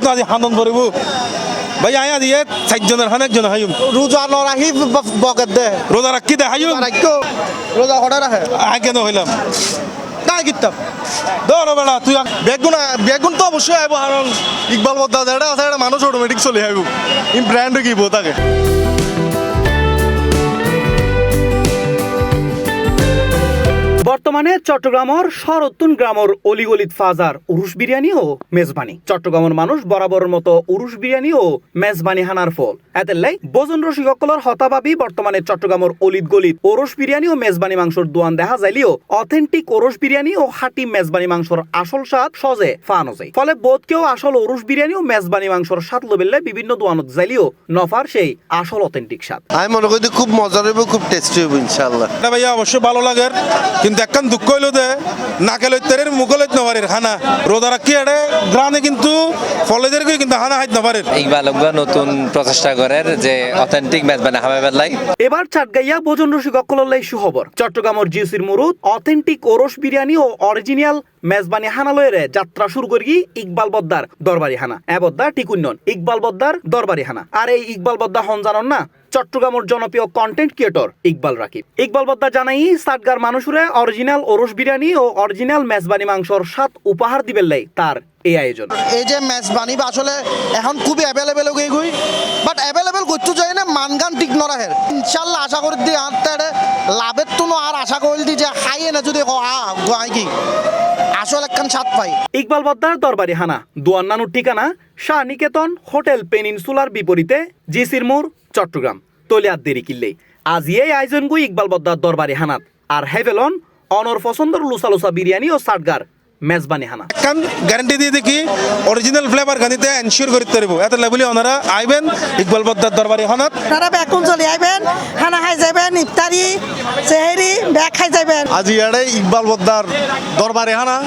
না আজি হানন পড়িব ভাই আয়া দিয়ে 4 জনের হান একজন হাইম রোজা ন রাখি বকেট দে রোজা রাখি দে হাইম রাখো রোজা হড়া রাখে আগে ন হইলাম না কিতাব দৌড় বেড়া তুই বেগুন তো অবশ্যই আইব কারণ ইকবাল বদ্দা যেটা আছে এটা মানুষ অটোমেটিক চলে আইব ই ব্র্যান্ড কি থাকে বর্তমানে চট্টগ্রামের শরতুন গ্রামের অলিগলিত ফাজার উরুস বিরিয়ানি ও মেজবানি চট্টগ্রামের মানুষ বরাবরের মতো উরুস বিরিয়ানি ও মেজবানি হানার ফল এতেলাই ভোজন রসিকসকলের হতাভাবি বর্তমানে চট্টগ্রামের অলিত গলিত ওরস বিরিয়ানি ও মেজবানি মাংসর দোয়ান দেখা যাইলেও অথেন্টিক ওরস বিরিয়ানি ও হাটি মেজবানি মাংসর আসল স্বাদ সহজে ফানো যায় ফলে বোধকেও আসল ওরস বিরিয়ানি ও মেজবানি মাংসর স্বাদ লবেললে বিভিন্ন দোয়ানত যাইলেও নফার সেই আসল অথেন্টিক স্বাদ আমি মনে করি খুব মজা হইব খুব টেস্টি হইব ইনশাআল্লাহ এটা ভাইয়া অবশ্যই ভালো লাগে কিন্তু একখান দুঃখ হইলো দে নাকেল তেরের মুগলত নবারের খানা রোজা রাখি এড়ে গ্রামে কিন্তু ফলেদের কিন্তু হানা হাইত নবারের ইকবাল নতুন প্রচেষ্টা করার যে অথেন্টিক মেজবানি হামাইবার লাই এবার চাটগাইয়া ভোজন রসিকসকলের সুখবর চট্টগ্রামের জিউসির মুরুত অথেন্টিক ওরস বিরিয়ানি ও অরিজিনাল মেজবানি হানা লয়ের যাত্রা শুরু করি ইকবাল বদ্দার দরবারি হানা বদ্দার টিকুন্নন ইকবাল বদ্দার দরবারি হানা আর এই ইকবাল বদ্দা হন জানন না চট্টগ্রামের জনপ্রিয় কন্টেন্ট ক্রিয়েটর ইকবাল রাকিব ইকবাল বদ্দা জানাই সাতগার মানুষরে অরিজিনাল ওরস বিরিয়ানি ও অরিজিনাল মেজবানি মাংসর স্বাদ উপহার দিবেন লাই তার এই আয়োজন এই যে মেজবানি আসলে এখন খুবই অ্যাভেলেবেল হয়ে গই বাট অ্যাভেলেবেল করতে যাই না মানগান ঠিক নরাহের ইনশাল্লাহ আশা করি দিয়ে আনতে লাভের তো আর আশা করি দি যে খাইয়ে না যদি গাই কি আসলে একখান স্বাদ পাই ইকবাল বদ্দার দরবারি হানা দুয়ান্নানুর ঠিকানা শাহ নিকেতন হোটেল পেনিনসুলার বিপরীতে জিসির মোড় চট্টগ্রাম তলিয়াত দেরি কিল্লে আজ এই আয়োজন গুই ইকবাল বদ্দার দরবারি হানাত আর হেভেলন অনর পছন্দর লুসা লুসা বিরিয়ানি ও সাটগার মেজবানি হানা কান গ্যারান্টি দিয়ে দেখি অরিজিনাল ফ্লেভার গানিতে এনশিওর করতে পারব এত লেভেলে ওনারা আইবেন ইকবাল বদ্দার দরবারি হানাত তারা বেকুন চলে আইবেন খানা খাই যাবেন ইফতারি সেহেরি ব্যাগ খাই যাবেন আজি এড়ে ইকবাল বদ্দার দরবারে হানা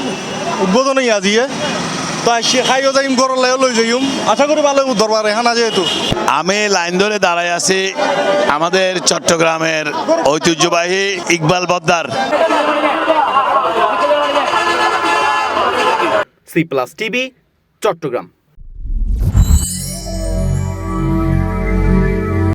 উদ্বোধন আজিয়ে তো সে খাইও যাইম গরর লাই লই যাইম আশা করি ভালো দরবারে হানা যেহেতু আমি লাইন ধরে দাঁড়াই আছি আমাদের চট্টগ্রামের ঐতিহ্যবাহী ইকবাল বদ্দার সি প্লাস টিভি চট্টগ্রাম।